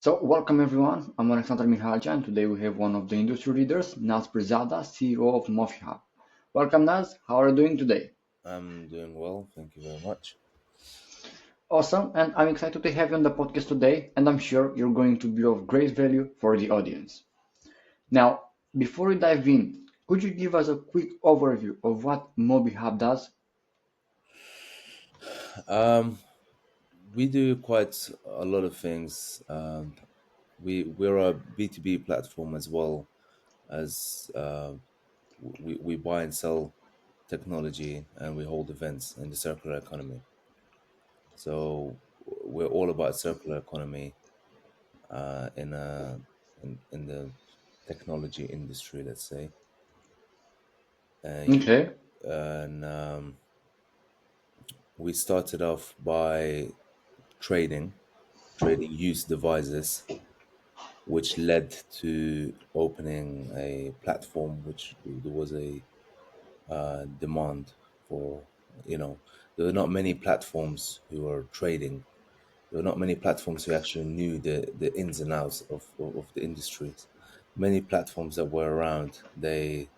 So, welcome everyone. I'm Alexander Mihalja, and today we have one of the industry leaders, Naz Pirzada, CEO of MofiHub. Welcome, Naz. How are you doing today? I'm doing well, thank you very much. Awesome, and I'm excited to have you on the podcast today, and I'm sure you're going to be of great value for the audience. Now, before we dive in, could you give us a quick overview of what MobiHub does? Um, we do quite a lot of things. We're a B2B platform as well as we buy and sell technology and we hold events in the circular economy. So we're all about circular economy in in the technology industry, let's say. Uh, Okay. and We started off by trading used devices, which led to opening a platform which there was a demand for. You know, there were not many platforms who were trading. There were not many platforms who actually knew the ins and outs of the industries. Many platforms that were around, they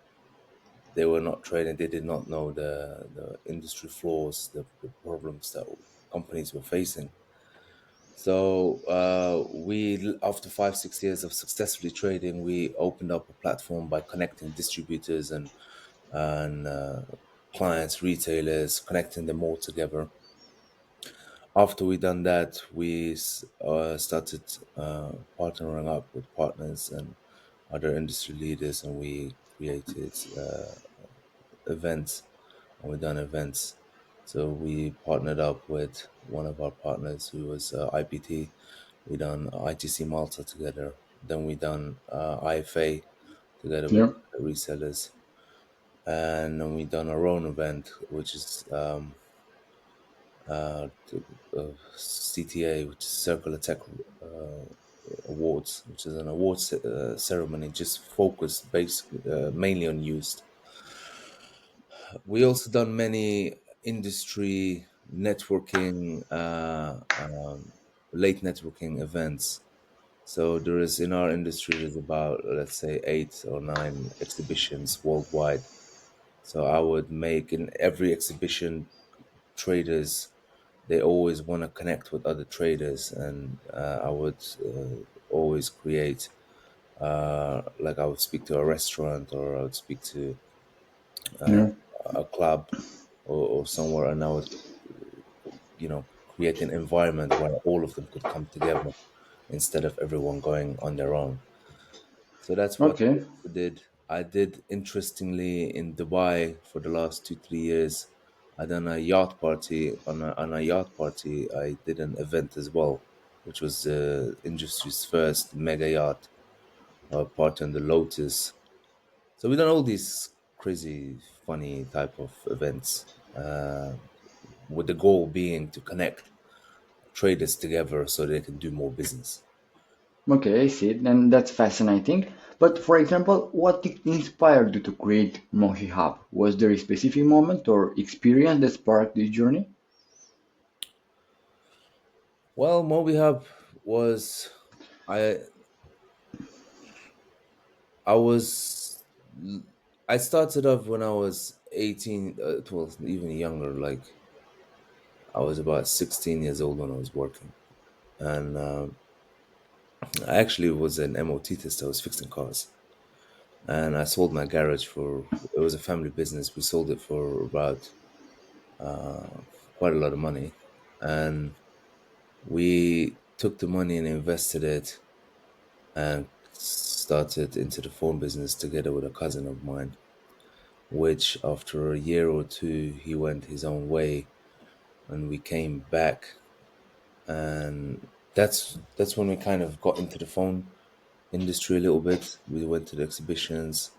were not trading. They did not know the industry flaws, the problems that companies were facing. So after 5 6 years of successfully trading, we opened up a platform by connecting distributors and clients, retailers, connecting them all together. After we done that, we started partnering up with partners and other industry leaders, and we created events, and we done events. So we partnered up with one of our partners who was IPT. We done ITC Malta together. Then we done IFA together with Yeah. resellers, and then we done our own event, which is CTA, which is Circular Tech Awards, which is an awards ceremony just focused basically mainly on used. We also done many industry networking, late networking events. So there is in our industry, there's about let's say 8 or 9 exhibitions worldwide. So I would make in every exhibition, traders they always want to connect with other traders, and I would always create like I would speak to a restaurant or I would speak to uh, Yeah. a club or somewhere, and I would create an environment where all of them could come together instead of everyone going on their own. So that's what I Okay. also did. I did interestingly in Dubai for the last 2 3 years. I done a yacht party on a yacht party. I did an event as well, which was the industry's first mega yacht party on the Lotus. So we done all these crazy, funny type of events, with the goal being to connect traders together so they can do more business. Okay, I see, and that's fascinating. But for example, what inspired you to create Mohi Hub? Was there a specific moment or experience that sparked this journey? Well, MobiHub was I I was I started off when I was 18, 12, even younger. Like I was about 16 years old when I was working, and I actually was an MOT tester. I was fixing cars, and I sold my garage for. It was a family business. We sold it for about quite a lot of money, and we took the money and invested it and started into the phone business together with a cousin of mine, which after a year or two he went his own way and we came back, and that's when we kind of got into the phone industry a little bit. We went to the exhibitions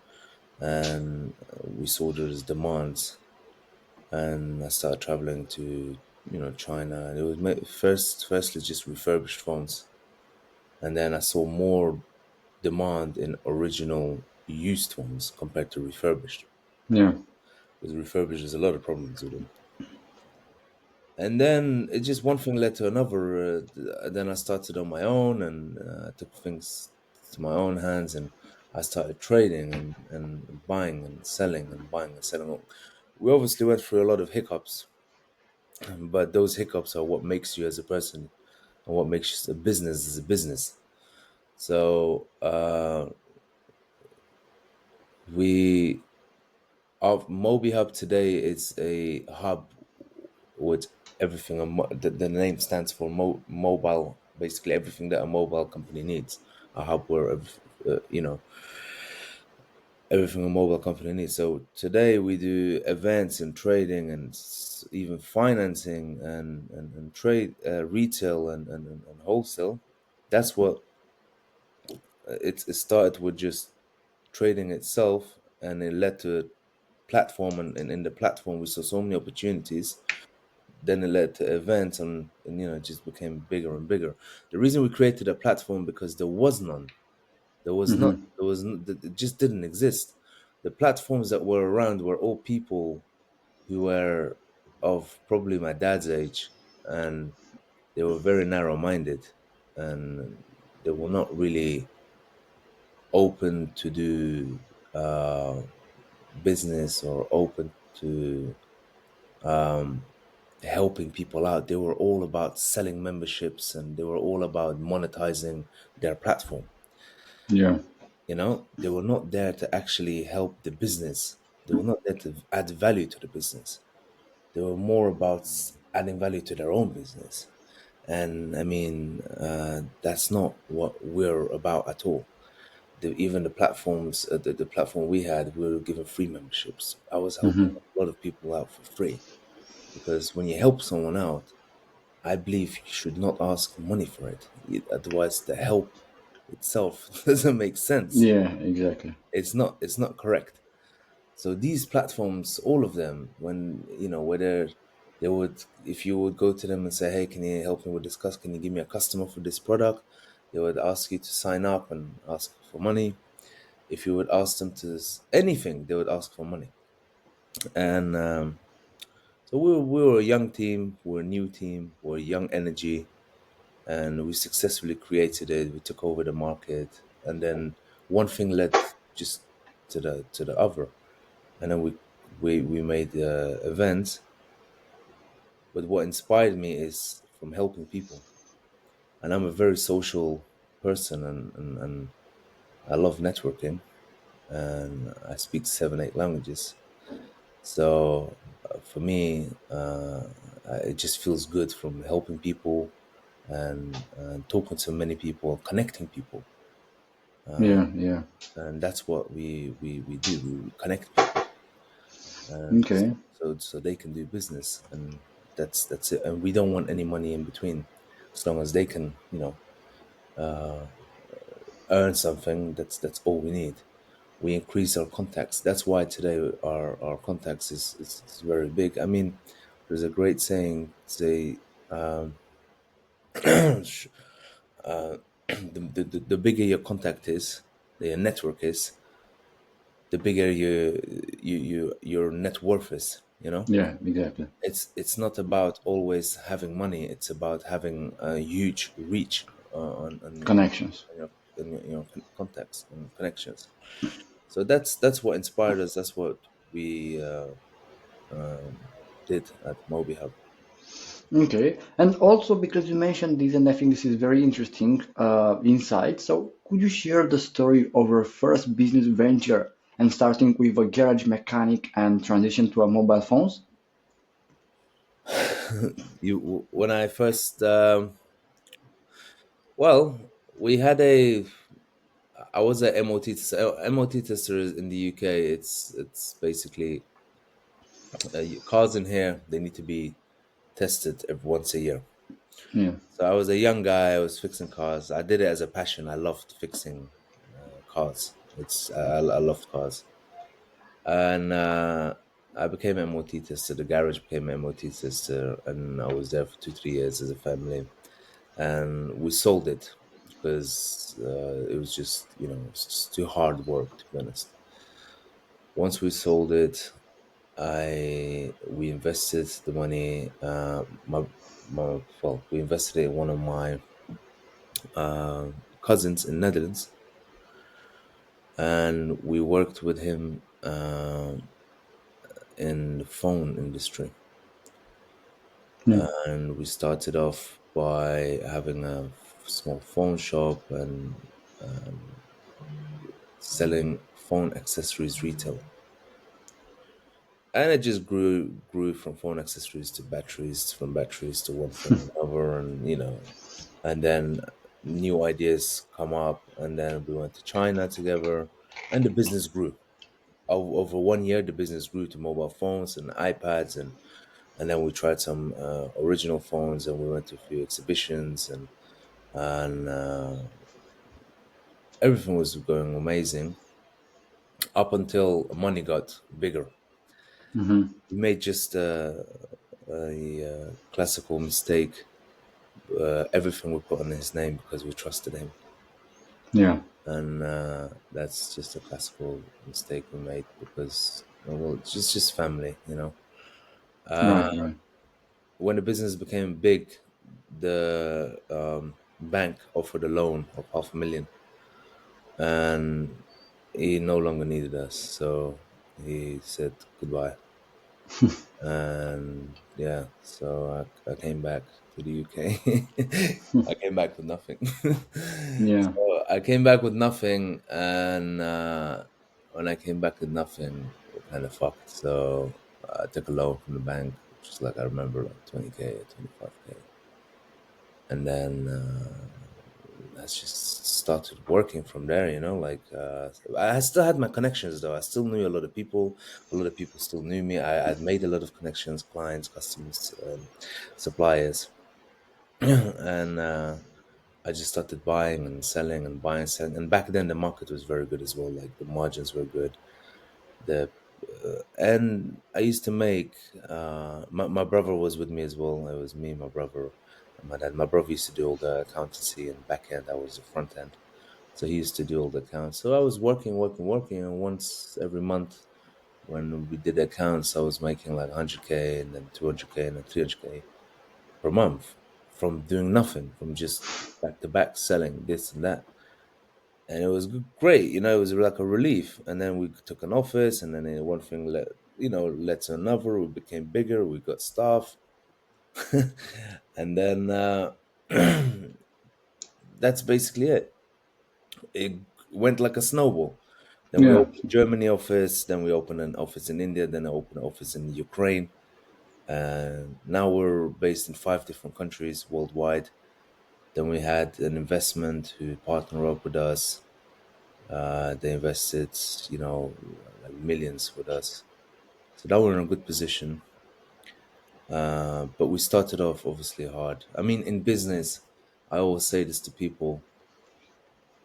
and we saw there's demands, and I started traveling to China, and it was firstly just refurbished phones, and then I saw more demand in original used ones compared to refurbished, Yeah. because refurbished there's a lot of problems with them. And then it just one thing led to another. Then I started on my own and took things to my own hands, and I started trading and buying and selling and buying and selling. We obviously went through a lot of hiccups, but those hiccups are what makes you as a person and what makes a business as a business. So we our Moby Hub today is a hub with everything. The name stands for mobile, basically everything that a mobile company needs. A hub where everything a mobile company needs. So today we do events and trading and even financing and trade, retail and wholesale. That's what it started with, just trading itself, and it led to a platform, and in the platform we saw so many opportunities. Then it led to events, and it just became bigger and bigger. The reason we created a platform, because there was none. There was not. Hmm. It just didn't exist. The platforms that were around were all people who were of probably my dad's age, and they were very narrow-minded, and they were not really open to do business or open to helping people out. They were all about selling memberships, and they were all about monetizing their platform. Yeah. They were not there to actually help the business. They were not there to add value to the business. They were more about adding value to their own business. And I mean, that's not what we're about at all. Even the platforms, the platform we had, we were given free memberships. I was helping Hmm. a lot of people out for free, because when you help someone out, I believe you should not ask money for it. Otherwise, the help itself doesn't make sense. Yeah, exactly. It's not correct. So these platforms, all of them, when whether they would, if you would go to them and say, "Hey, can you help me with this? Can you give me a customer for this product?" They would ask you to sign up and ask for money. If you would ask them to anything, they would ask for money. And so we were a young team, we're a new team, we're young energy, and we successfully created it. We took over the market, and then one thing led just to the other, and then we made events. But what inspired me is from helping people, and I'm a very social person, and I love networking, and I speak 7, 8 languages. So for me, it just feels good from helping people and talking to many people, connecting people. Yeah, yeah. And that's what we do. We connect people, and Okay. so they can do business, and that's it. And we don't want any money in between, as long as they can, earn something. That's all we need. We increase our contacts. That's why today our contacts is very big. I mean, there's a great saying, say, sh- the bigger your contact is, your network is, the bigger your net worth is. Yeah, exactly. It's not about always having money. It's about having a huge reach Connections. on your contacts and connections. So that's what inspired us. That's what we did at Moby Hub. Okay. And also because you mentioned this, and I think this is very interesting insight. So could you share the story of your first business venture and starting with a garage mechanic and transition to a mobile phones? You when I first well, we had a I was a MOT tester. MOT tester in the UK. It's basically cars in here. They need to be tested every once a year. Yeah. So I was a young guy. I was fixing cars. I did it as a passion. I loved fixing cars. I loved cars, and I became MOT tester. The garage became MOT tester, and I was there for 2, 3 years as a family. And we sold it because it was just it's just too hard work, to be honest. Once we sold it, I we invested the money. We invested it in one of my cousins in Netherlands, and we worked with him in the phone industry. Yeah. And we started off by having a small phone shop and selling phone accessories retail. And it just grew from phone accessories to batteries, from batteries to one thing another, and and then new ideas come up, and then we went to China together, and the business grew. Over 1 year, the business grew to mobile phones and iPads, and then we tried some original phones, and we went to a few exhibitions, and everything was going amazing up until money got bigger. Hmm. We made just a classical mistake. Everything we put on his name because we trusted him, Yeah. and that's just a classical mistake we made because well, it's just family, Uh, Right. Right. when the business became big, the bank offered a loan of 500,000, and he no longer needed us, so he said goodbye. And yeah, so I came back to the UK. I came back with nothing. Yeah. So I came back with nothing, and when I came back with nothing, we're kind of fucked. So I took a loan from the bank, which was like I remember like 20K or 25K, and then I just started working from there. I still had my connections though. I still knew a lot of people. A lot of people still knew me. I'd made a lot of connections, clients, customers, suppliers, and I just started buying and selling and buying, selling. And back then the market was very good as well. Like the margins were good. The and I used to make. My brother was with me as well. It was me, my brother, and my dad. My brother used to do all the accountancy and back end. I was the front end. So he used to do all the accounts. So I was working, working, working, and once every month when we did accounts, I was making like 100K and then 200K and then 300K per month from doing nothing, from just back to back selling this and that. And it was great, it was like a relief. And then we took an office, and then one thing led to another. We became bigger, we got staff, and then that's basically it. It went like a snowball. Then we Yeah. opened Germany office, then we opened an office in India, then I opened an office in Ukraine. And now we're based in 5 different countries worldwide. Then we had an investment who partnered up with us. They invested, like millions with us. So now we're in a good position. But we started off obviously hard. I mean, in business, I always say this to people: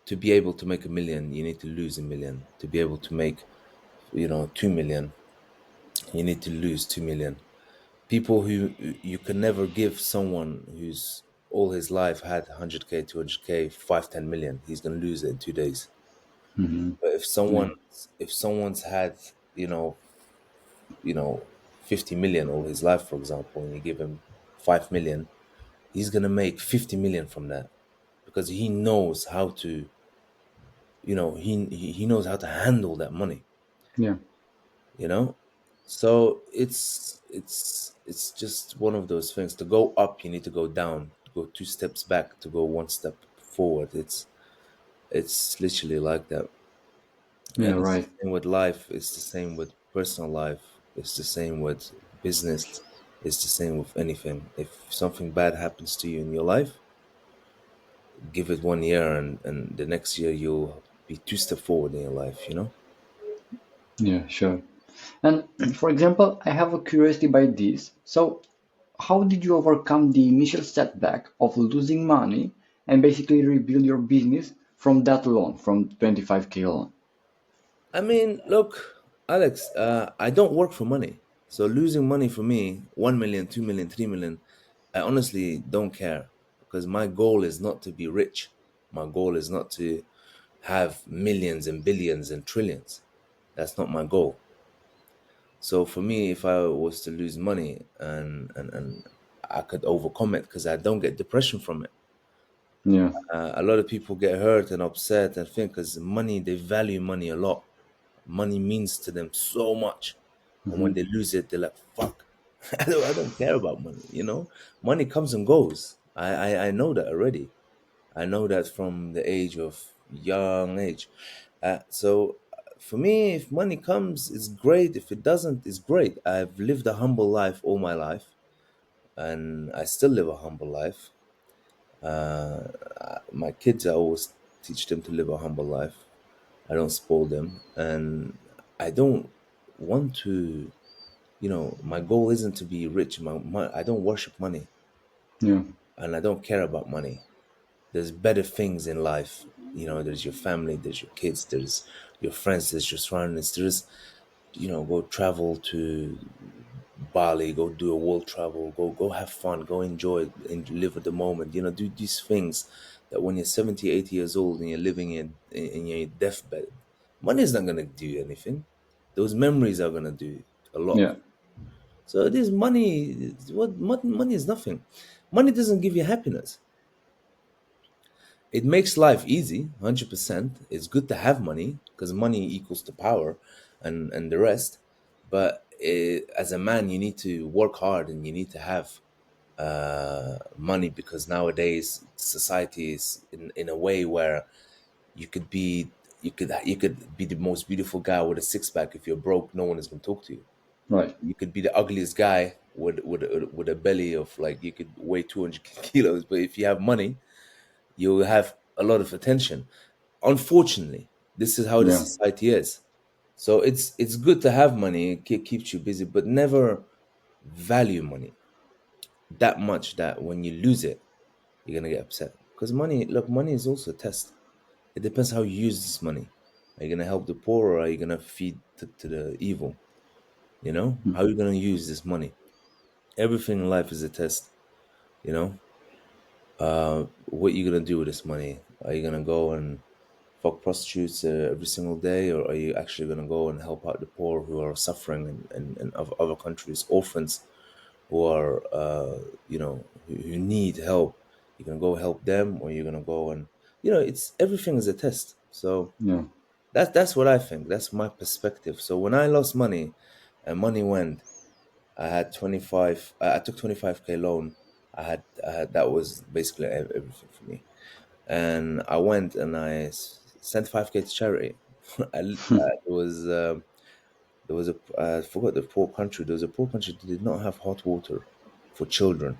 to be able to make 1 million, you need to lose 1 million. To be able to make, 2 million, you need to lose 2 million. People who you can never give someone who's all his life had 100K, 200K, 5, 10 million. He's gonna lose it in 2 days. Hmm. But if Yeah. someone's had, you know, 50 million all his life, for example, and you give him 5 million, he's gonna make 50 million from that because he knows how to, he knows how to handle that money. Yeah. you know so it's just one of those things. To go up, you need to go down. To go 2 steps back, to go 1 step forward. It's literally like that. Yeah. And it's the Right. same with life, it's the same with personal life, it's the same with business, it's the same with anything. If something bad happens to you in your life, give it 1 year, and the next year you'll be 2 steps forward in your life. Yeah. Sure. And for example, I have a curiosity by this. So, how did you overcome the initial setback of losing money and basically rebuild your business from that loan, from 25K loan? I mean, look, Alex, I don't work for money. So losing money for me, 1 million, 2 million, 3 million, I honestly don't care because my goal is not to be rich. My goal is not to have millions and billions and trillions. That's not my goal. So for me, if I was to lose money and I could overcome it because I don't get depression from it. Yeah. A lot of people get hurt and upset and think because money, they value money a lot. Money means to them so much, and when Hmm. they lose it, they're like, "Fuck, I don't care about money." Money comes and goes. I know that already. I know that from the age of young age. For me, if money comes, it's great. If it doesn't, it's great. I've lived a humble life all my life, and I still live a humble life. My kids, I always teach them to live a humble life. I don't spoil them, and I don't want to. My goal isn't to be rich. I don't worship money, Yeah. and I don't care about money. There's better things in life. There's your family, there's your kids, there's your friends, there's your surroundings. There's, go travel to Bali, go do a world travel, go have fun, go enjoy and live at the moment. Do these things that when you're 70, 80 years old and you're living in your deathbed, money is not gonna do anything. Those memories are gonna do a lot. Yeah. So this money, money is nothing. Money doesn't give you happiness. It makes life easy, 100%. It's good to have money because money equals to power and the rest. But as a man, you need to work hard and you need to have money because nowadays society is in a way where you could be you could be the most beautiful guy with a six pack. If you're broke, no one is going to talk to you. Right. You could be the ugliest guy with a belly of like you could weigh 200 kilos, but if you have money, you have a lot of attention. Unfortunately, this is how the Yeah. society is. So it's good to have money, it keeps you busy, but never value money that much that when you lose it, you're gonna get upset. Because money, look, money is also a test. It depends how you use this money. Are you gonna help the poor or are you gonna feed to the evil? How are you gonna use this money? Everything in life is a test. You know, what you gonna do with this money? Are you gonna go and fuck prostitutes every single day, or are you actually going to go and help out the poor who are suffering in other countries, orphans who are, who need help? You're going to go help them, or you're going to go and, it's everything is a test. So Yeah. that's what I think. That's my perspective. So when I lost money, and money went, I had 25. I took 25K loan. I had that was basically everything for me, and I went and sent 5K to charity. There was a I forgot the poor country. There was a poor country that did not have hot water for children.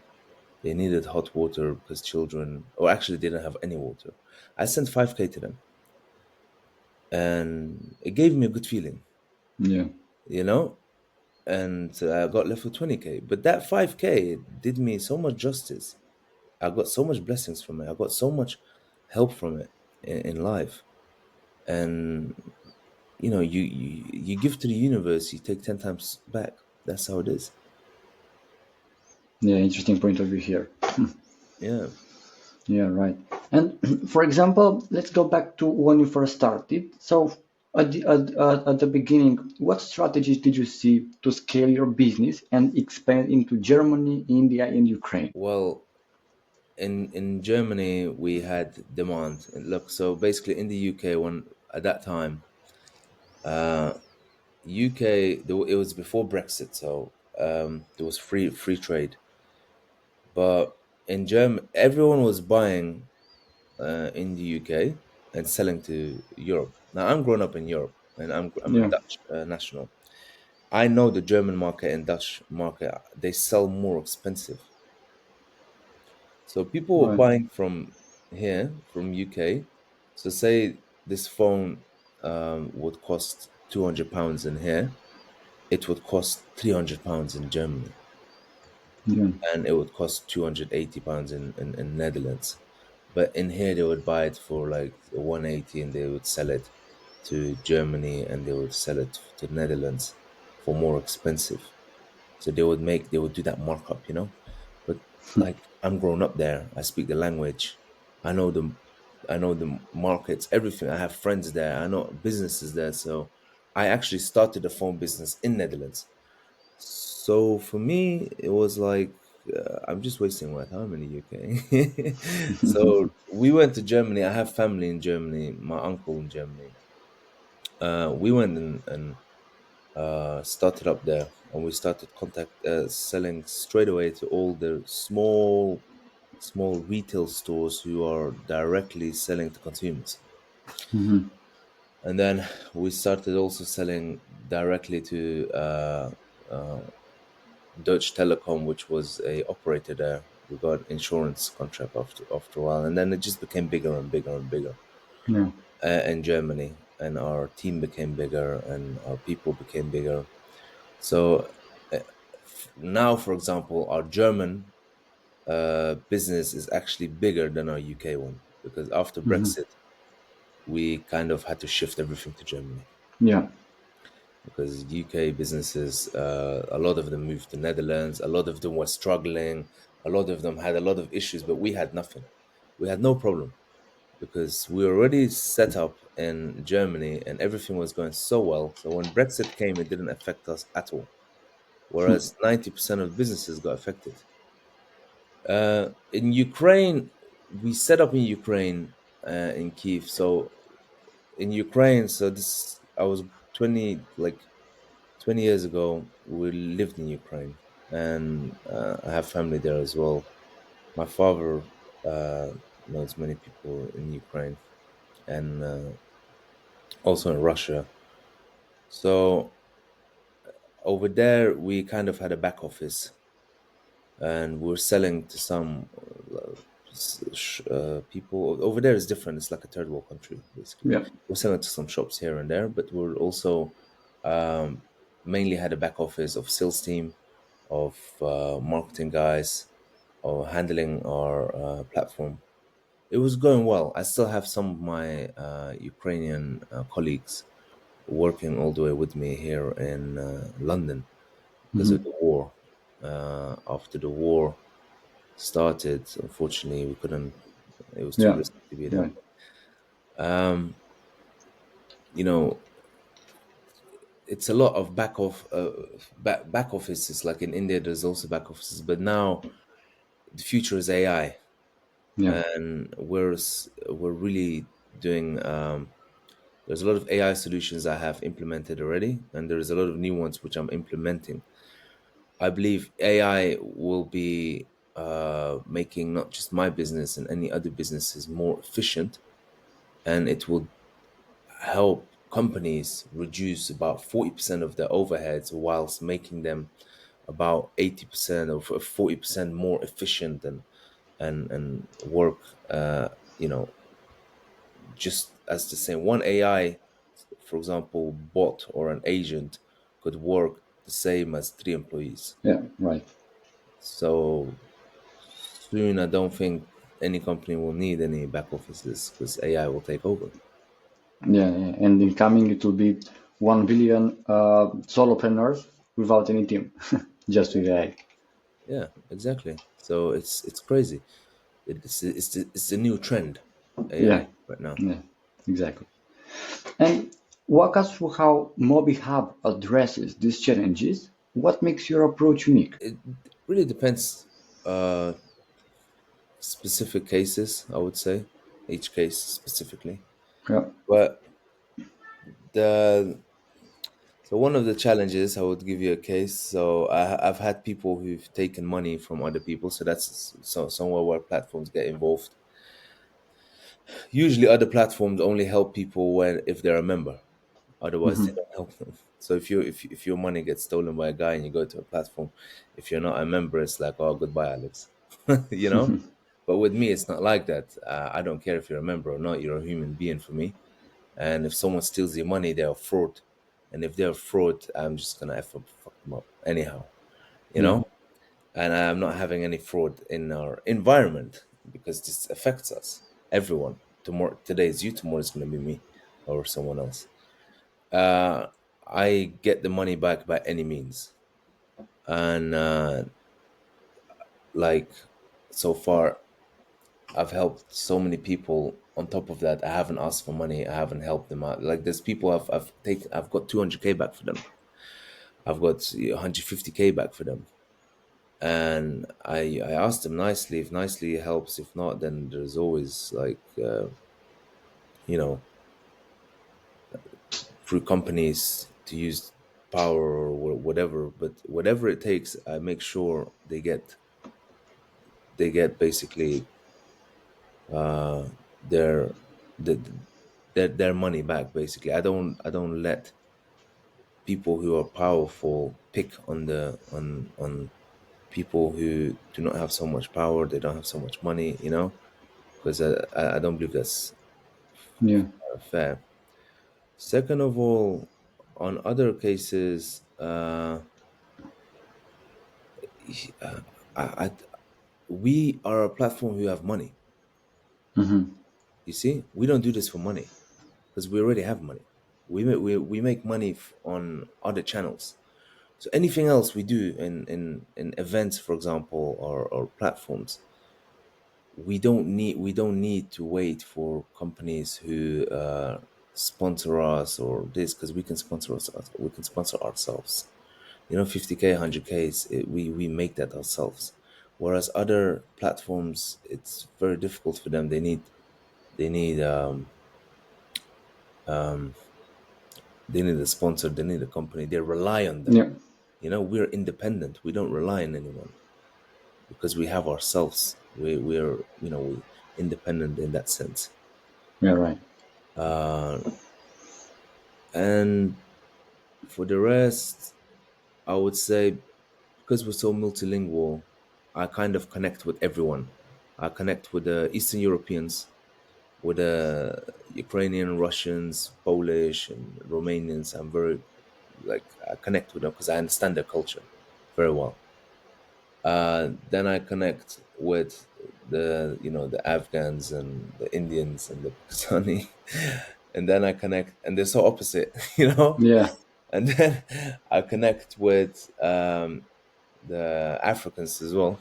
They needed hot water because children, or actually didn't have any water. I sent 5K to them, and it gave me a good feeling, Yeah. you know. And I got left with 20K, but that 5K did me so much justice. I got so much blessings from it. I got so much help from it in life, and you give to the universe, you take 10 times back. That's how it is. Yeah. Interesting point of view here. Yeah. Yeah, right. And for example, let's go back to when you first started. So at the beginning, what strategies did you see to scale your business and expand into Germany, India, and Ukraine? Well, in Germany we had demand. And look, so basically in the UK, when at that time, uh UK, it was before Brexit, so there was free trade. But in Germany, everyone was buying in the UK and selling to Europe. Now I'm grown up in Europe, and I'm a Yeah, Dutch national. I know the German market and Dutch market, they sell more expensive. So people were right. buying from here, from UK. So say this phone would cost £200 in here, it would cost £300 in Germany, Yeah, and it would cost £280 in Netherlands. But in here they would buy it for like 180 and they would sell it to Germany and they would sell it to Netherlands for more expensive. So they would do that markup. But like I'm grown up there, I speak the language, I know the I know the markets, everything. I have friends there, I know businesses there, so I actually started a phone business in Netherlands. So for me, it was like I'm just wasting my time in the UK. So we went to Germany. I have family in Germany. My uncle in Germany. We went and started up there, and we started contact selling straight away to all the small retail stores who are directly selling to consumers. Mhm. And then we started also selling directly to Deutsche Telekom, which was a operator there. We got insurance contract after a while, and then it just became bigger and bigger and bigger Yeah. in Germany, and our team became bigger, and our people became bigger. So uh, now, for example, our German business is actually bigger than our UK one because after Mhm. Brexit, we kind of had to shift everything to Germany Yeah. because UK businesses, a lot of them moved to Netherlands. A lot of them were struggling. A lot of them had a lot of issues, but we had nothing. We had no problem because we were already set up in Germany and everything was going so well. So when Brexit came, it didn't affect us at all. Whereas 90% of businesses got affected. In Ukraine, we set up in Ukraine, in Kiev. So in Ukraine, so this I was 20, like 20 years ago. We lived in Ukraine, and I have family there as well. My father uh, knows many people in Ukraine and also in Russia. So over there, we kind of had a back office and we're selling to some people over there is different. It's like a third world country basically. Yeah. We're selling to some shops here and there, but we're also um, mainly had a back office of sales team, of marketing guys, or handling our platform. It was going well. I still have some of my Ukrainian colleagues working all the way with me here in London because of Mhm. the war. After the war started, unfortunately, we couldn't. It was too Yeah. risky to be there. Right. Um, you know, it's a lot of back offices. Like in India, there's also back offices, but now the future is AI, Yeah. and we're really doing. There's a lot of AI solutions I have implemented already, and there's a lot of new ones which I'm implementing. I believe AI will be making not just my business and any other businesses more efficient, and it will help companies reduce about 40% of their overheads whilst making them about 80% or 40% more efficient and work you know just as the same. One AI, for example, bot or an agent could work the same as three employees. Yeah. Right. So soon I don't think any company will need any back offices because AI will take over. Yeah. Yeah. And in coming, it will be 1 billion solopreneurs without any team, just with AI. Yeah, exactly. So it's crazy. It's the new trend, Yeah. AI right now. Yeah. Exactly. And walk us through how Mobi Hub addresses these challenges. What makes your approach unique? It really depends. Uh, Specific cases, I would say, each case specifically. Yeah. But the so one of the challenges, I would give you a case. So I've had people who've taken money from other people. So that's somewhere where platforms get involved. Usually, other platforms only help people when if they're a member. Otherwise, they Hmm. don't help them. So if your money gets stolen by a guy and you go to a platform, if you're not a member, it's like, oh, goodbye, Alex. you know. But with me, it's not like that. I don't care if you're a member or not. You're a human being for me. And if someone steals your money, they're a fraud. And if they're a fraud, I'm just gonna fuck them up anyhow. You Yeah. know. And I'm not having any fraud in our environment because this affects us, everyone. Tomorrow, today is you. Tomorrow is gonna be me or someone else. Uh, I get the money back by any means, and like so far, I've helped so many people on top of that, I haven't asked for money. I haven't helped them out. Like there's people I've got 200K back for them. I've got 150K back for them. And I asked them nicely. If nicely helps, if not, then there's always like you know through companies to use power or whatever. But whatever it takes, I make sure they get basically their the, their money back. Basically, I don't let people who are powerful pick on people who do not have so much power. They don't have so much money, because I don't believe that's Yeah. fair. Second of all, on other cases, I, I, we are a platform who have money. Mm-hmm. You see, we don't do this for money because we already have money. We make money on other channels. So anything else we do in events, for example, or platforms, we don't need to wait for companies who sponsor us or this, because we can sponsor us. We can sponsor ourselves. 50K, 100K, we make that ourselves. Whereas other platforms, it's very difficult for them. They need a sponsor. They need a company. They rely on them. Yeah. We're independent. We don't rely on anyone because we have ourselves. We independent in that sense. Yeah. Right. And for the rest, I would say because we're so multilingual, I kind of connect with everyone. I connect with the Eastern Europeans, with the Ukrainian, Russians, Polish, and Romanians. I'm very I connect with them because I understand their culture very well. Then I connect with the Afghans and the Indians and the Pakistani, and then I connect, and they're so opposite, Yeah. and then I connect with the Africans as well,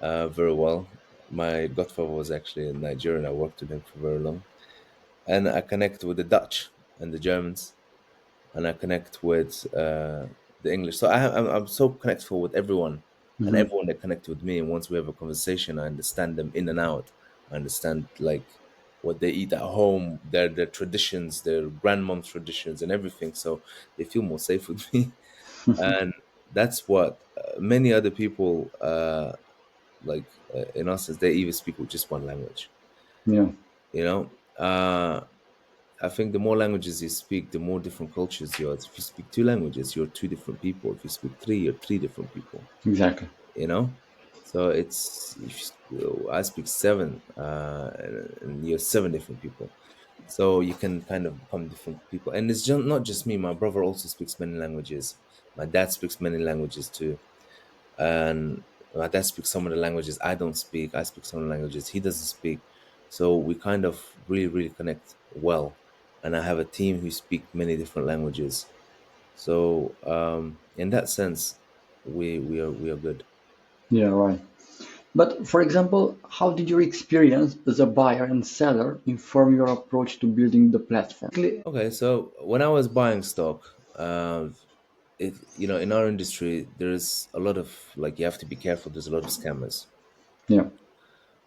very well. My godfather was actually in Nigeria, and I worked with him for very long. And I connect with the Dutch and the Germans, and I connect with the English. So I'm so connectful with everyone, and Mm-hmm. everyone that connects with me. And once we have a conversation, I understand them in and out. I understand like what they eat at home, their traditions, their grandmom's traditions, and everything. So they feel more safe with me, and that's what many other people in essence they even speak with just one language. Yeah. You know. I think the more languages you speak, the more different cultures you are. If you speak two languages, you're two different people. If you speak three, you're three different people. Exactly. You know, so I speak seven, and you're seven different people. So you can kind of become different people, and it's not just me. My brother also speaks many languages. My dad speaks many languages too, and my dad speaks some of the languages I don't speak. I speak some of the languages he doesn't speak. So we kind of really, really connect well. And I have a team who speak many different languages. So in that sense, we are good. Yeah. Right. But for example, how did your experience as a buyer and seller inform your approach to building the platform? Okay, so when I was buying stock, in our industry, there's a lot of like you have to be careful. There's a lot of scammers. Yeah.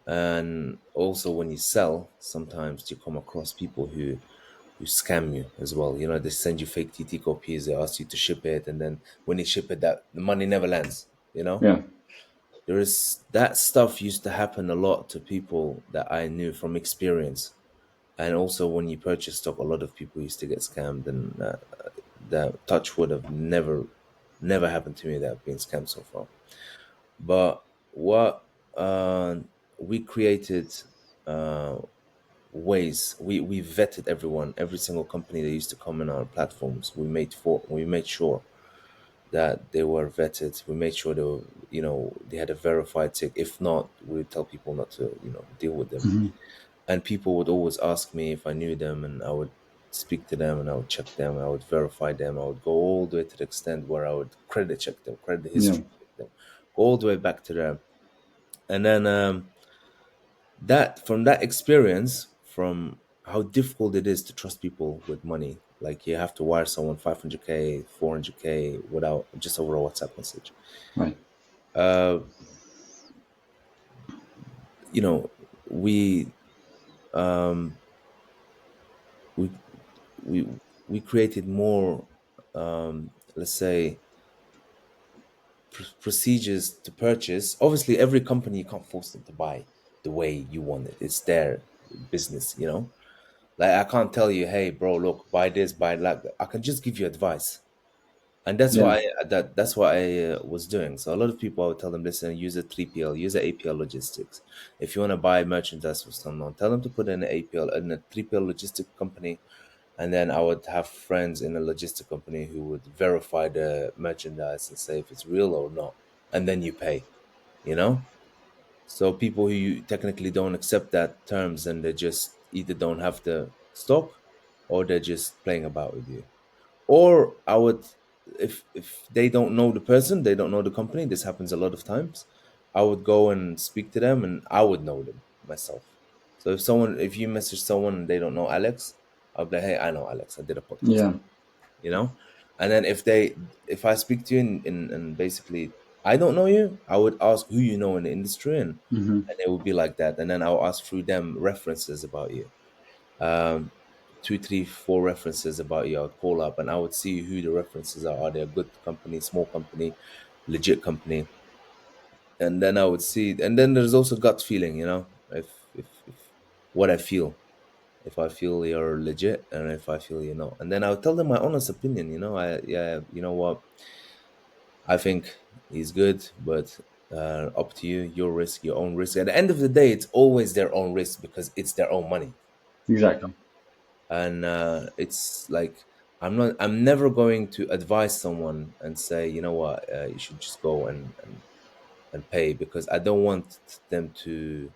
And also when you sell, sometimes you come across people who scam you as well. They send you fake TT copies, they ask you to ship it, and then when you ship it, that the money never lands. Yeah. There is that stuff used to happen a lot to people that I knew from experience. And also when you purchase stock, a lot of people used to get scammed, and the touch would have never happened to me that I've been scammed so far. But what we created ways we vetted every single company that used to come in our platforms. We made sure that they were vetted. We made sure they had a verified tick. If not, we would tell people not to deal with them. Hmm. And people would always ask me if I knew them, and I would speak to them, and I would check them, I would verify them. I would go all the way to the extent where I would credit check them, credit Yeah. history check them, go all the way back to them. And then that from that experience, from how difficult it is to trust people with money. Like you have to wire someone 500K, 400K without just over a WhatsApp message. Right. Uh, you know, we um, we we we created more, let's say, procedures to purchase. Obviously, every company you can't force them to buy the way you want it. It's their business, you know. Like I can't tell you, hey, bro, look, buy this, buy that. I can just give you advice, and that's Yeah. what I was doing. So a lot of people, I would tell them, listen, use a 3PL, use a APL logistics. If you want to buy merchandise for someone, tell them to put in an APL in a 3PL logistic company, and then I would have friends in a logistic company who would verify the merchandise and say if it's real or not, and then you pay. You know, so people who you technically don't accept that terms, and they just either don't have the stock, or they're just playing about with you. Or I would, if they don't know the person, they don't know the company. This happens a lot of times. I would go and speak to them, and I would know them myself. So if you message someone and they don't know Alex, I'll be like, hey, I know Alex. I did a podcast Yeah. with him, you know. And then if I speak to you and basically I don't know you, I would ask who you know in the industry, Hmm. and it would be like that. And then I'll ask through them references about you, um, two, three, four references about you. I would call up and I would see who the references are. Are they a good company, small company, legit company? And then I would see. And then there's also gut feeling, you know, if what I feel. If I feel you're legit, and if I feel you know, and then I would tell them my honest opinion. You know, yeah, you know what, I think he's good, but up to you, your risk, your own risk. At the end of the day, it's always their own risk because it's their own money. Exactly. And it's like I'm never going to advise someone and say, you know what, you should just go and pay, because I don't want them to,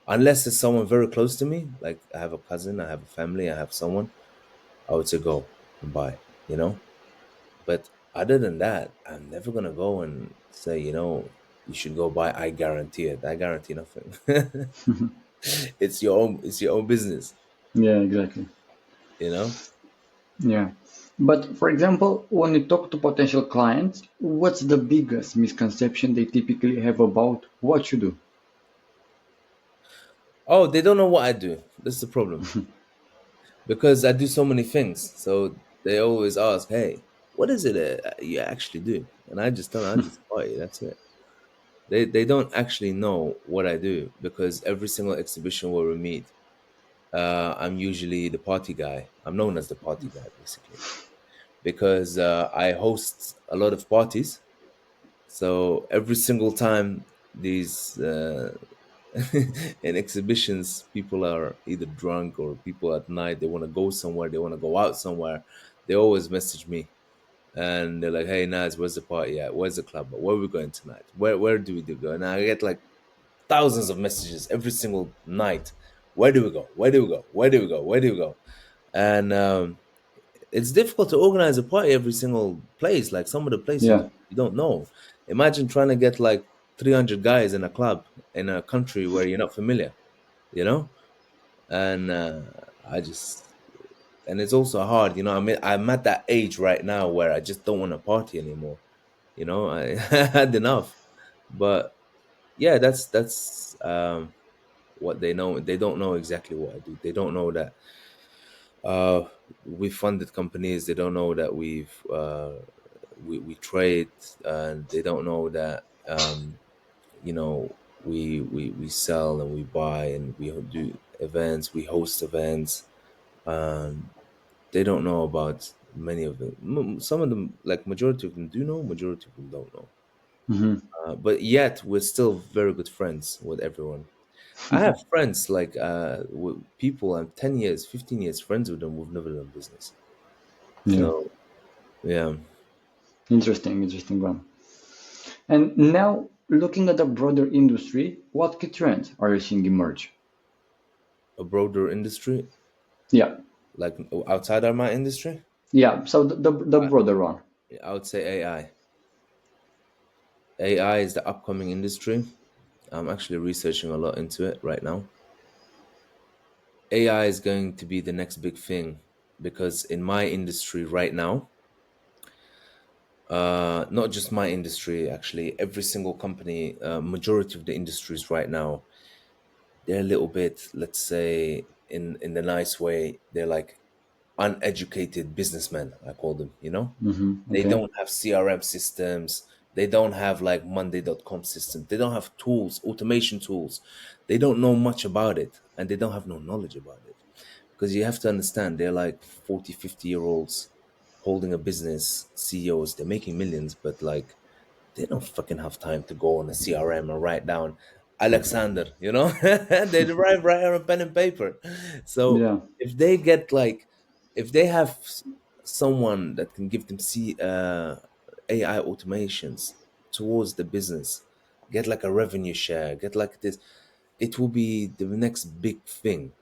unless it's someone very close to me, like I have a cousin, I have a family, I have someone, I would say go and buy, you know. But other than that, I'm never gonna go and say, you know, you should go buy. I guarantee it. I guarantee nothing. It's your own business, Yeah, exactly. you know. Yeah. But for example, when you talk to potential clients, what's the biggest misconception they typically have about what you do? Oh, they don't know what I do. That's the problem, because I do so many things. So they always ask, "Hey, what is it you actually do?" And I just tell them, "I just party. That's it." They don't actually know what I do, because every single exhibition where we meet, I'm usually the party guy. I'm known as the party guy, basically, because I host a lot of parties. So every single time these in exhibitions, people are either drunk or people at night, they want to go somewhere, they want to go out somewhere. They always message me and they're like, "Hey Naz, where's the party at? Where's the club? Where are we going tonight? Where do we do go?" And I get like thousands of messages every single night. Where do we go? Where do we go? Where do we go? Where do we go? And it's difficult to organize a party every single place. Like some of the places Yeah. you don't know. Imagine trying to get like 300 guys in a club in a country where you're not familiar, you know? And I just, and it's also hard, you know. I mean, I'm at that age right now where I just don't want to party anymore. You know, I had enough. But yeah, that's what they know. They don't know exactly what I do. They don't know that we funded companies. They don't know that we trade, and they don't know that you know we sell and we buy and we do events. We host events. Um, they don't know about many of them. Some of them, like majority of them, do know. Majority of them don't know. Hmm. But yet we're still very good friends with everyone. I have friends like with people I'm 10 years, 15 years friends with them. We've never done business. Yeah. So yeah, Interesting, interesting one. And now, looking at the broader industry, what key trends are you seeing emerge? a broader industry, Yeah. like outside of my industry, Yeah. So the I, broader one. I would say AI. AI is the upcoming industry. I'm actually researching a lot into it right now. AI is going to be the next big thing because in my industry right now, not just my industry, actually, every single company, majority of the industries right now, they're a little bit, let's say, in the nice way, they're like uneducated businessmen, I call them, you know? They Okay. don't have CRM systems. They don't have like Monday.com systems. They don't have tools, automation tools. They don't know much about it and they don't have no knowledge about it. Because you have to understand, they're like 40, 50 year olds holding a business, CEOs, they're making millions, but like they don't fucking have time to go on a CRM and write down Alexander, you know? They write on pen and paper. So Yeah. if they get like, if they have someone that can give them AI automations towards the business, get like a revenue share, get like this, it will be the next big thing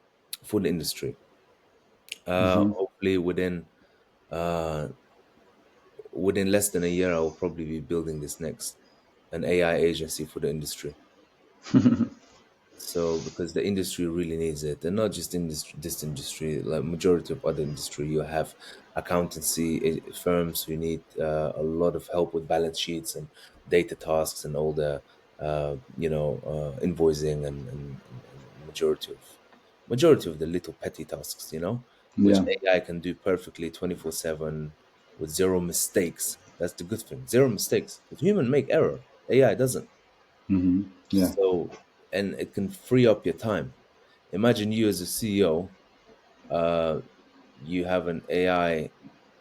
for the industry. Hopefully uh, within less than a year, I will probably be building this next an AI agency for the industry. So because the industry really needs it, and not just industry, this industry, like majority of other industry, you have accountancy firms who need a lot of help with balance sheets and data tasks and all the invoicing and majority of the little petty tasks, which Yeah. AI can do perfectly 24/7 with zero mistakes. That's the good thing, zero mistakes. Because human make error, AI doesn't. Yeah. So, and it can free up your time. Imagine you as a CEO, uh, you have an AI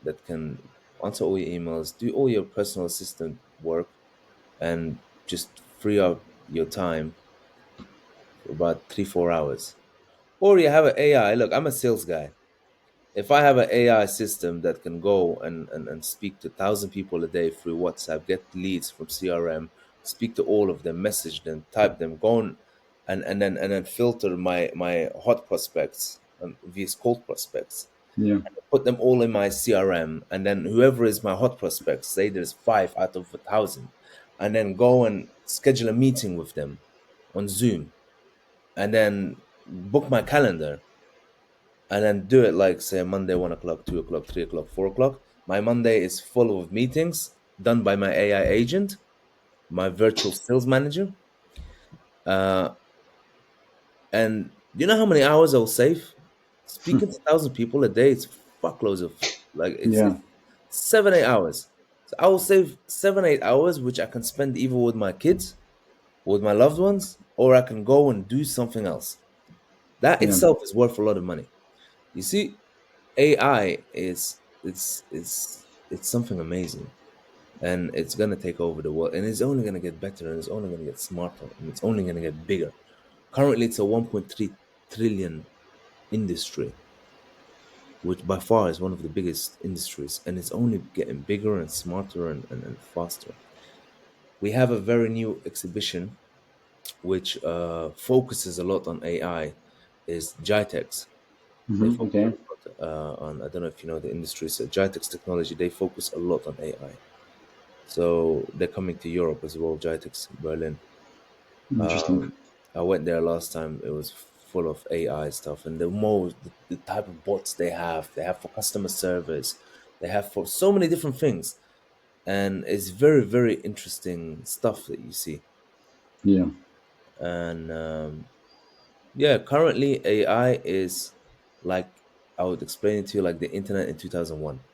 that can answer all your emails, do all your personal assistant work, and just free up your time for about 3, 4 hours. Or you have an AI. Look, I'm a sales guy. If I have an AI system that can go and speak to 1,000 people a day through WhatsApp, get leads from CRM, speak to all of them, message them, type them, go on and then filter my hot prospects via cold prospects, Yeah. put them all in my CRM, and then whoever is my hot prospects, say there's 5 out of 1,000, and then go and schedule a meeting with them on Zoom, and then book my calendar and then do it like say Monday 1 o'clock, 2 o'clock, 3 o'clock, 4 o'clock. My Monday is full of meetings done by my AI agent, my virtual sales manager. Uh, and you know how many hours I'll save? Speaking to 1,000 people a day, it's fuckloads of like Yeah. it's 7, 8 hours. So I will save 7, 8 hours, which I can spend either with my kids, with my loved ones, or I can go and do something else. That Yeah. itself is worth a lot of money. You see, AI it's something amazing, and it's gonna take over the world, and it's only gonna get better, and it's only gonna get smarter, and it's only gonna get bigger. Currently, it's a 1.3 trillion industry, which by far is one of the biggest industries, and it's only getting bigger and smarter and faster. We have a very new exhibition which focuses a lot on AI, is GITEX. They focus Okay. a lot on, I don't know if you know the industry, so GITEX technology, they focus a lot on AI. So they're coming to Europe as well, GITEX Berlin. Interesting. I went there last time, it was full of AI stuff, and the type of bots they have for customer service, they have for so many different things. And it's very, very interesting stuff that you see. Yeah. And yeah, currently AI is like, I would explain it to you like the internet in 2001.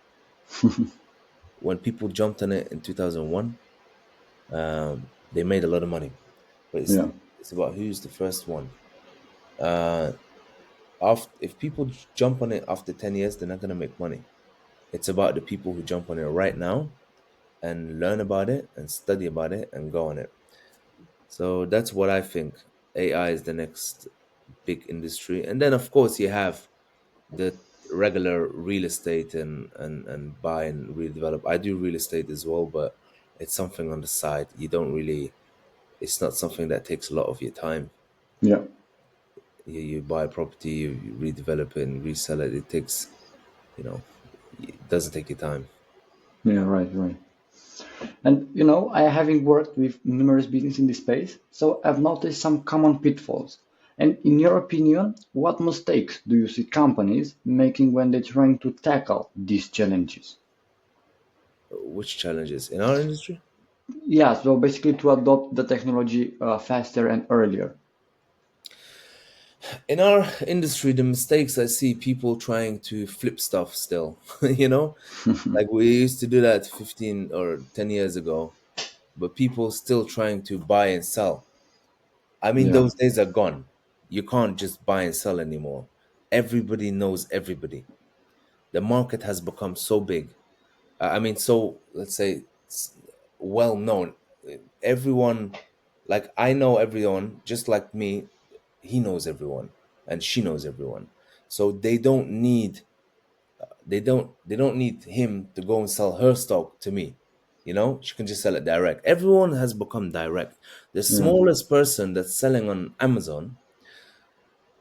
When people jumped on it in 2001, they made a lot of money. But Yeah. it's about who's the first one. Uh, if people jump on it after 10 years, they're not going to make money. It's about the people who jump on it right now and learn about it and study about it and go on it. So that's what I think. AI is the next big industry. And then, of course, you have the regular real estate and buy and redevelop. I do real estate as well, but it's something on the side. You don't really, it's not something that takes a lot of your time. Yeah. You buy a property, you redevelop it and resell it. It takes, it doesn't take your time. Yeah. Right. Right. And I having worked with numerous businesses in this space, so I've noticed some common pitfalls. And in your opinion, what mistakes do you see companies making when they're trying to tackle these challenges? Which challenges in our industry? Yeah, so basically to adopt the technology faster and earlier. In our industry, the mistakes I see people trying to flip stuff still, you know, like we used to do that 15 or 10 years ago, but people still trying to buy and sell. I mean, Yeah, those days are gone. You can't just buy and sell anymore. Everybody knows everybody. The market has become so big. I mean, so let's say well known. Everyone, like I know everyone, just like me, he knows everyone and she knows everyone. So they don't need him to go and sell her stock to me. She can just sell it direct. Everyone has become direct. The yeah, smallest person that's selling on Amazon,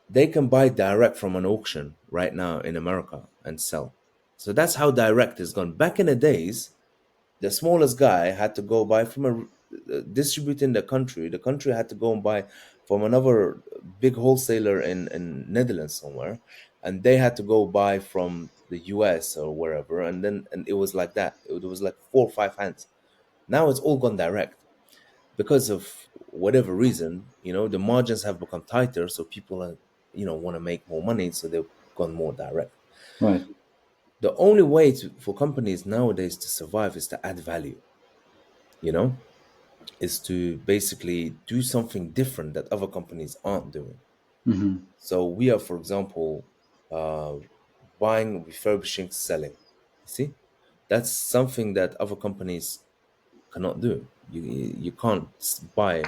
they can buy direct from an auction right now in America and sell. So that's how direct it's gone. Back in the days, the smallest guy had to go buy from a distributor in the country. The country had to go and buy from another big wholesaler in Netherlands somewhere, and they had to go buy from the US or wherever, and it was like that. It was like four or five hands. Now it's all gone direct because of whatever reason. The margins have become tighter, so people are, want to make more money, so they've gone more direct. right. The only way for companies nowadays to survive is to add value. You know, is to basically do something different that other companies aren't doing. Hmm. So we are, for example, uh, buying, refurbishing, selling. You see, that's something that other companies cannot do. You can't buy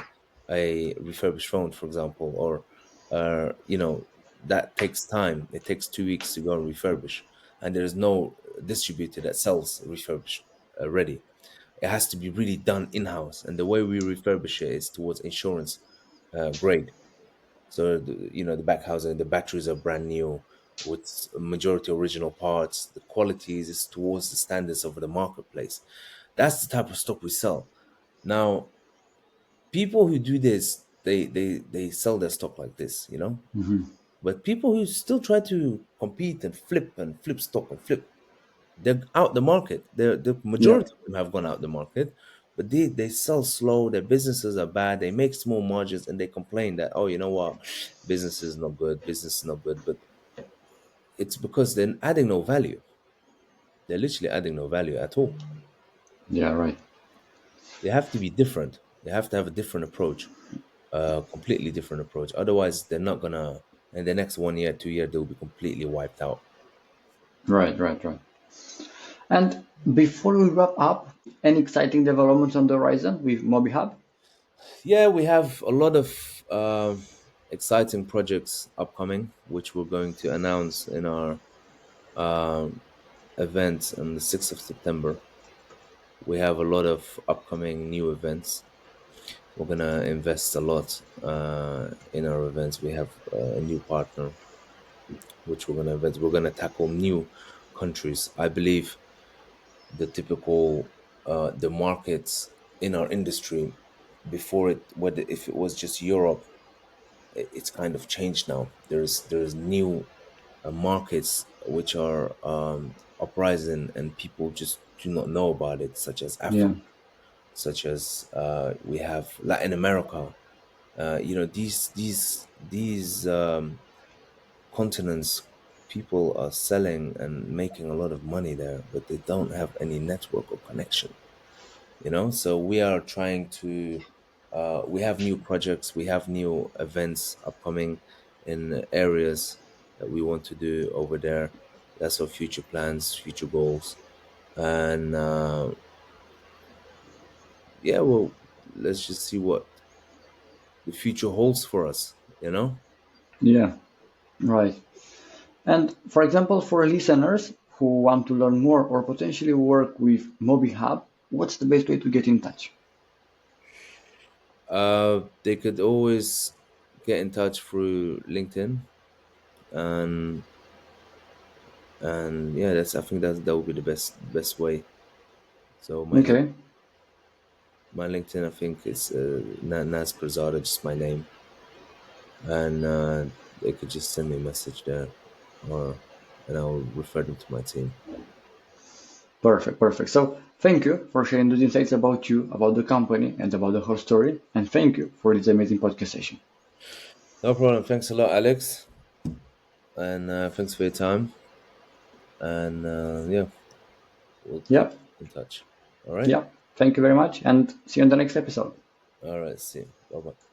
a refurbished phone, for example, or that takes time. It takes 2 weeks to go and refurbish, and there is no distributor that sells refurbished already. It has to be really done in house, and the way we refurbish it is towards insurance grade. So the back housing, the batteries are brand new with majority original parts. The qualities is towards the standards of the marketplace. That's the type of stock we sell. Now, people who do this, they sell their stock like this. Hmm. But people who still try to compete and flip stock and flip, they're out the market. The Yeah, majority of them have gone out the market, but they sell slow. Their businesses are bad. They make small margins, and they complain that, oh, you know what, business is not good. Business is not good. But it's because they're adding no value. They're literally adding no value at all. yeah, right. They have to be different. They have to have a different approach, a completely different approach. Otherwise, they're not gonna. In the next 1 year, 2 year, they'll be completely wiped out. Right, right, right. And before we wrap up, any exciting developments on the horizon with MobiHub? Yeah, we have a lot of exciting projects upcoming, which we're going to announce in our um, event on the 6th of September. We have a lot of upcoming new events. We're going to invest a lot in our events. We have a new partner, which we're going to invest. We're going to tackle new countries. I believe the typical the markets in our industry before it, whether if it was just Europe, it's kind of changed now. There's new markets which are uprising, and people just do not know about it, such as Yeah, Africa, such as we have Latin America. These continents, people are selling and making a lot of money there, but they don't have any network or connection. So we are trying to we have new projects, we have new events upcoming in areas that we want to do over there. That's our future plans, future goals. And yeah, well, let's just see what the future holds for us. yeah, right. And for example, for listeners who want to learn more or potentially work with MobiHub, what's the best way to get in touch? They could always get in touch through LinkedIn, and yeah, that's I think that would be the best way. So Okay, my LinkedIn, I think it's Naz Pirzada, just my name. and they could just send me a message there, or and I'll refer them to my team. Perfect, perfect. So thank you for sharing those insights about you, about the company, and about the whole story. And thank you for this amazing podcast session. No problem. Thanks a lot, Alex, and thanks for your time. And yeah, we'll Yeah, keep in touch. All right. yeah. Thank you very much, and see you in the next episode. All right. See you. Bye bye.